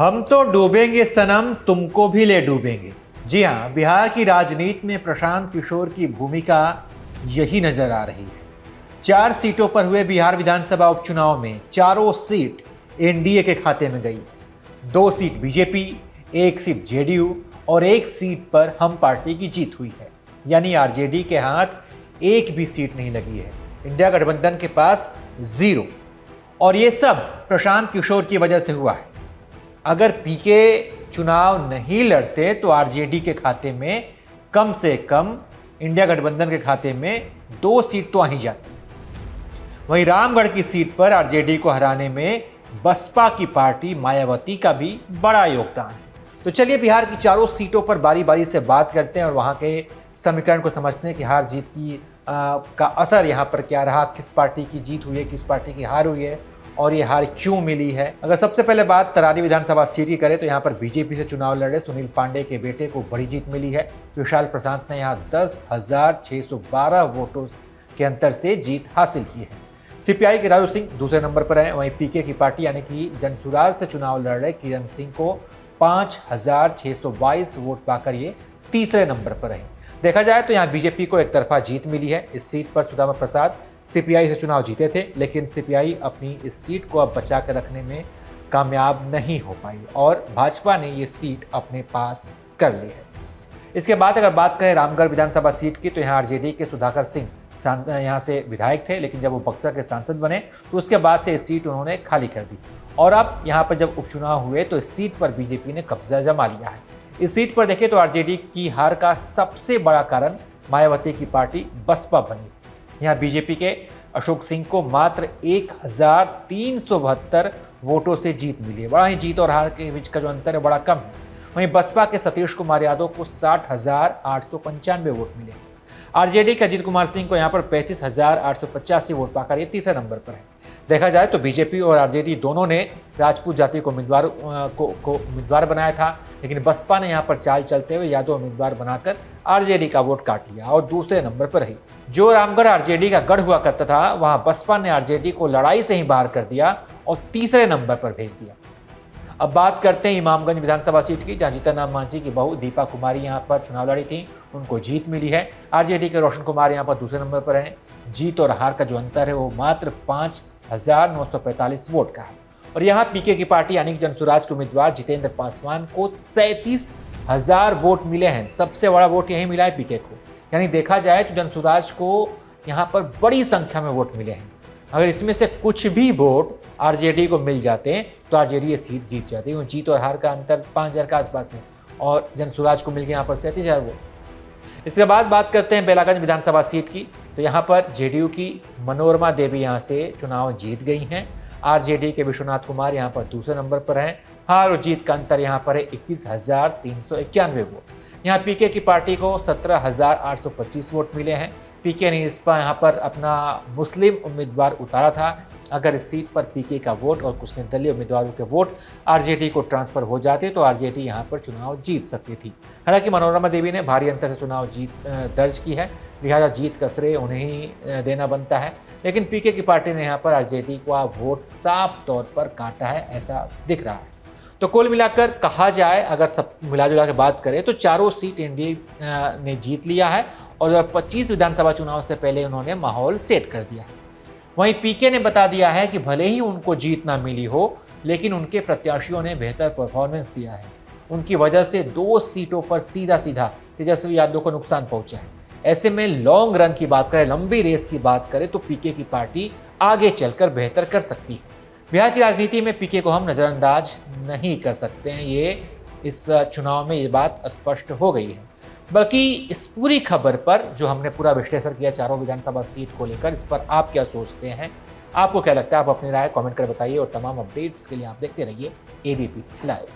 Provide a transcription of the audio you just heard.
हम तो डूबेंगे सनम, तुमको भी ले डूबेंगे। जी हाँ, बिहार की राजनीति में प्रशांत किशोर की भूमिका यही नजर आ रही है। 4 सीटों पर हुए बिहार विधानसभा उपचुनाव में चारों सीट एनडीए के खाते में गई। 2 सीट बीजेपी, 1 सीट जेडीयू और 1 सीट पर हम पार्टी की जीत हुई है। यानी आरजेडी के हाथ एक भी सीट नहीं लगी है। इंडिया गठबंधन के पास 0। और ये सब प्रशांत किशोर की वजह से हुआ है। अगर पीके चुनाव नहीं लड़ते तो आरजेडी के खाते में कम से कम इंडिया गठबंधन के खाते में 2 सीट तो आ ही जाती। वहीं रामगढ़ की सीट पर आरजेडी को हराने में बसपा की पार्टी मायावती का भी बड़ा योगदान है। तो चलिए बिहार की चारों सीटों पर बारी बारी से बात करते हैं और वहां के समीकरण को समझते हैं कि हार जीत की का असर यहाँ पर क्या रहा, किस पार्टी की जीत हुई है, किस पार्टी की हार हुई है और ये हार क्यों मिली है। अगर सबसे पहले बात तरारी विधानसभा सीट की करें तो यहाँ पर बीजेपी से चुनाव लड़ रहे सुनील पांडे के बेटे को बड़ी जीत मिली है। विशाल प्रशांत ने यहाँ 10,612 वोटों के अंतर से जीत हासिल की है। सीपीआई के राजू सिंह दूसरे नंबर पर हैं। वहीं पीके की पार्टी यानी कि जनसुराज से चुनाव लड़ रहे किरण सिंह को 5,622 वोट पाकर ये तीसरे नंबर पर रहे। देखा जाए तो यहाँ बीजेपी को एक तरफा जीत मिली है। इस सीट पर सुदामा प्रसाद सीपीआई से चुनाव जीते थे, लेकिन सीपीआई अपनी इस सीट को अब बचा कर रखने में कामयाब नहीं हो पाई और भाजपा ने ये सीट अपने पास कर ली है। इसके बाद अगर बात करें रामगढ़ विधानसभा सीट की तो यहाँ आरजेडी के सुधाकर सिंह यहाँ से विधायक थे, लेकिन जब वो बक्सर के सांसद बने तो उसके बाद से इस सीट उन्होंने खाली कर दी और अब यहाँ पर जब उपचुनाव हुए तो इस सीट पर बीजेपी ने कब्जा जमा लिया है। इस सीट पर देखें तो आरजेडी की हार का सबसे बड़ा कारण मायावती की पार्टी बसपा बनी। यहाँ बीजेपी के अशोक सिंह को मात्र 1,372 वोटों से जीत मिली है। बड़ा ही जीत और हार के बीच का जो अंतर है बड़ा कम है। वहीं बसपा के सतीश कुमार यादव को 60,895 वोट मिले। आरजेडी के अजीत कुमार सिंह को यहाँ पर 35,885 वोट पाकर ये तीसरे नंबर पर है। देखा जाए तो बीजेपी और आरजेडी दोनों ने राजपूत जाति को उम्मीदवार बनाया था, लेकिन बसपा ने यहाँ पर चाल चलते हुए यादव उम्मीदवार बनाकर आरजेडी का वोट काट लिया और दूसरे नंबर पर रही। जो रामगढ़ आरजेडी का गढ़ हुआ करता था वहां बसपा ने आरजेडी को लड़ाई से ही बाहर कर दिया और तीसरे नंबर पर भेज दिया। अब बात करते हैं इमामगंज विधानसभा सीट की, जहां जीतनराम मांझी की बहू दीपा कुमारी यहां पर चुनाव लड़ी थी, उनको जीत मिली है। आरजेडी के रोशन कुमार यहां पर दूसरे नंबर पर हैं। जीत और हार का जो अंतर है वो मात्र 5,945 वोट का है। और यहाँ पीके की पार्टी यानी कि जनसुराज के उम्मीदवार जितेंद्र पासवान को 37,000 वोट मिले हैं। सबसे बड़ा वोट यही मिला है पीके को। यानी देखा जाए तो जनसुराज को यहाँ पर बड़ी संख्या में वोट मिले हैं। अगर इसमें से कुछ भी वोट आरजेडी को मिल जाते हैं तो आरजेडी ये सीट जीत जाती है। जीत और हार का अंतर 5,000 के आसपास है और जनसुराज को मिल गए यहाँ पर 37,000 वोट। इसके बाद बात करते हैं बेलागंज विधानसभा सीट की, तो यहाँ पर जेडीयू की मनोरमा देवी यहाँ से चुनाव जीत गई हैं। आरजेडी के विश्वनाथ कुमार यहाँ पर दूसरे नंबर पर हैं। हार और जीत का अंतर यहाँ पर है 21,391 वोट। यहाँ पीके की पार्टी को 17,825 वोट मिले हैं। पीके ने इस पर यहाँ पर अपना मुस्लिम उम्मीदवार उतारा था। अगर इस सीट पर पीके का वोट और कुछ निर्दलीय उम्मीदवारों के वोट आरजेडी को ट्रांसफर हो जाते तो आरजेडी यहाँ पर चुनाव जीत सकती थी। हालांकि मनोरमा देवी ने भारी अंतर से चुनाव दर्ज की है, लिहाजा जीत का श्रेय उन्हें ही देना बनता है। लेकिन पीके की पार्टी ने यहाँ पर आरजेडी को वोट साफ तौर पर काटा है, ऐसा दिख रहा है। तो कुल मिलाकर कहा जाए, अगर सब मिला जुला के बात करें तो चारों सीट एनडीए ने जीत लिया है और 25 विधानसभा चुनाव से पहले उन्होंने माहौल सेट कर दिया है। वहीं पीके ने बता दिया है कि भले ही उनको जीत ना मिली हो, लेकिन उनके प्रत्याशियों ने बेहतर परफॉर्मेंस दिया है। उनकी वजह से 2 सीटों पर सीधा तेजस्वी यादव को नुकसान पहुंचा है। ऐसे में लॉन्ग रन की बात करें, लंबी रेस की बात करें तो पीके की पार्टी आगे चलकर बेहतर कर सकती है। बिहार की राजनीति में पीके को हम नज़रअंदाज नहीं कर सकते हैं, ये इस चुनाव में ये बात स्पष्ट हो गई है। बल्कि इस पूरी खबर पर जो हमने पूरा विश्लेषण किया चारों विधानसभा सीट को लेकर, इस पर आप क्या सोचते हैं, आपको क्या लगता है, आप अपनी राय कमेंट कर बताइए और तमाम अपडेट्स के लिए आप देखते रहिए एबीपी लाइव।